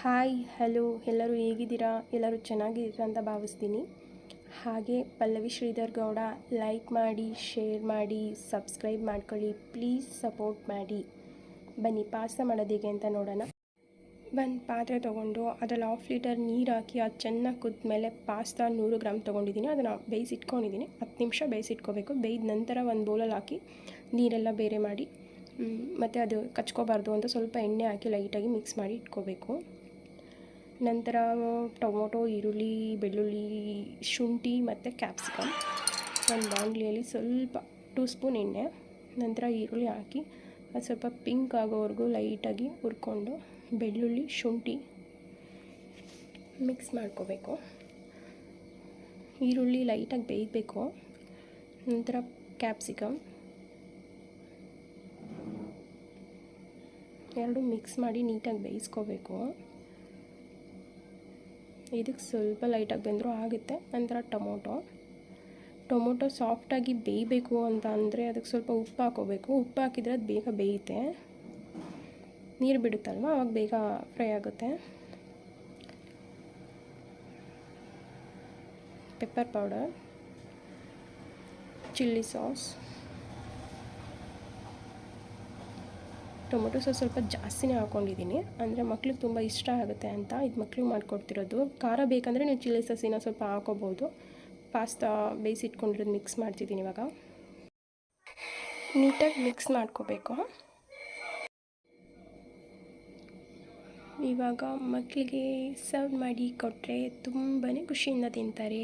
Hi hello ಎಲ್ಲರೂ ಹೇಗಿದ್ದೀರಾ? ಎಲ್ಲರೂ ಚೆನ್ನಾಗಿದ್ದೀರಾ ಅಂತ ಭಾವಿಸ್ತೀನಿ. ಹಾಗೆ ಪಲ್ಲವಿ ಶ್ರೀಧರ್ ಗೌಡ ಲೈಕ್ ಮಾಡಿ, ಶೇರ್ ಮಾಡಿ, ಸಬ್ಸ್ಕ್ರೈಬ್ ಮಾಡ್ಕೊಳ್ಳಿ. ಪ್ಲೀಸ್ ಸಪೋರ್ಟ್ ಮಾಡಿ. ಬನ್ನಿ ಪಾಸ್ತಾ ಮಾಡೋದು ಹೇಗೆ ಅಂತ ನೋಡೋಣ. ಒಂದು ಪಾತ್ರೆ ತೊಗೊಂಡು ಅದರಲ್ಲಿ 1/2 ಲೀಟರ್ ನೀರು ಹಾಕಿ ಅದು ಚೆನ್ನಾಗಿ ಕುದ್ಮೇಲೆ ಪಾಸ್ತಾ 100 ಗ್ರಾಮ್ ತೊಗೊಂಡಿದ್ದೀನಿ. ಅದನ್ನು ಬೇಯಿಸಿಟ್ಕೊಂಡಿದ್ದೀನಿ. 10 ನಿಮಿಷ ಬೇಯಿಸಿಟ್ಕೋಬೇಕು. ಬೇಯ್ದ ನಂತರ ಒಂದು ಬೌಲಲ್ಲಿ ಹಾಕಿ ನೀರೆಲ್ಲ ಬೇರೆ ಮಾಡಿ ಮತ್ತು ಅದು ಕಚ್ಕೋಬಾರ್ದು ಅಂತ ಸ್ವಲ್ಪ ಎಣ್ಣೆ ಹಾಕಿ ಲೈಟಾಗಿ ಮಿಕ್ಸ್ ಮಾಡಿ ಇಟ್ಕೋಬೇಕು. ನಂತರ ಟೊಮೊಟೊ, ಈರುಳ್ಳಿ, ಬೆಳ್ಳುಳ್ಳಿ, ಶುಂಠಿ ಮತ್ತು ಕ್ಯಾಪ್ಸಿಕಮ್ ಒಂದು ಬಾಣಲಿಯಲ್ಲಿ ಸ್ವಲ್ಪ 2 ಸ್ಪೂನ್ ಎಣ್ಣೆ, ನಂತರ ಈರುಳ್ಳಿ ಹಾಕಿ ಅದು ಸ್ವಲ್ಪ ಪಿಂಕ್ ಆಗೋವರೆಗೂ ಲೈಟಾಗಿ ಹುರ್ಕೊಂಡು ಬೆಳ್ಳುಳ್ಳಿ, ಶುಂಠಿ ಮಿಕ್ಸ್ ಮಾಡ್ಕೋಬೇಕು. ಈರುಳ್ಳಿ ಲೈಟಾಗಿ ಬೇಯಬೇಕು. ನಂತರ ಕ್ಯಾಪ್ಸಿಕಮ್ ಎರಡು ಮಿಕ್ಸ್ ಮಾಡಿ ನೀಟಾಗಿ ಬೇಯಿಸ್ಕೋಬೇಕು. ಇದಕ್ಕೆ ಸ್ವಲ್ಪ ಲೈಟಾಗಿ ಬೆಂದರೂ ಆಗುತ್ತೆ. ನಂತರ ಟೊಮೊಟೊ ಸಾಫ್ಟಾಗಿ ಬೇಯಬೇಕು ಅಂತ ಅಂದರೆ ಅದಕ್ಕೆ ಸ್ವಲ್ಪ ಉಪ್ಪು ಹಾಕೋಬೇಕು. ಉಪ್ಪು ಹಾಕಿದರೆ ಅದು ಬೇಗ ಬೇಯುತ್ತೆ. ನೀರು ಬಿಡುತ್ತಲ್ವ ಆವಾಗ ಬೇಗ ಫ್ರೈ ಆಗುತ್ತೆ. Pepper powder, chilli sauce, tomato sauce ಸ್ವಲ್ಪ ಜಾಸ್ತಿನೇ ಹಾಕ್ಕೊಂಡಿದ್ದೀನಿ, ಅಂದರೆ ಮಕ್ಳಿಗೆ ತುಂಬ ಇಷ್ಟ ಆಗುತ್ತೆ ಅಂತ ಇದು ಮಕ್ಳಿಗೆ ಮಾಡಿಕೊಡ್ತಿರೋದು. ಖಾರ ಬೇಕಂದರೆ ನೀವು ಚಿಲ್ಲಿ ಸಾಸಿನ ಸ್ವಲ್ಪ ಹಾಕೋಬೋದು. ಪಾಸ್ತಾ ಬೇಯಿಸಿಟ್ಕೊಂಡಿರೋದು ಮಿಕ್ಸ್ ಮಾಡ್ತಿದ್ದೀನಿ. ಇವಾಗ ನೀಟಾಗಿ ಮಿಕ್ಸ್ ಮಾಡ್ಕೋಬೇಕು. ಇವಾಗ ಮಕ್ಕಳಿಗೆ ಸರ್ವ್ ಮಾಡಿ ಕೊಟ್ಟರೆ ತುಂಬಾ ಖುಷಿಯಿಂದ ತಿಂತಾರೆ.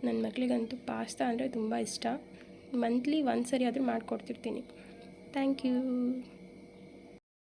ನನ್ನ ಮಕ್ಕಳಿಗಂತೂ ಪಾಸ್ತಾ ಅಂದರೆ ತುಂಬ ಇಷ್ಟ. ಮಂತ್ಲಿ 1 ಸರಿ ಆದರೂ ಮಾಡಿಕೊಡ್ತಿರ್ತೀನಿ. Thank you.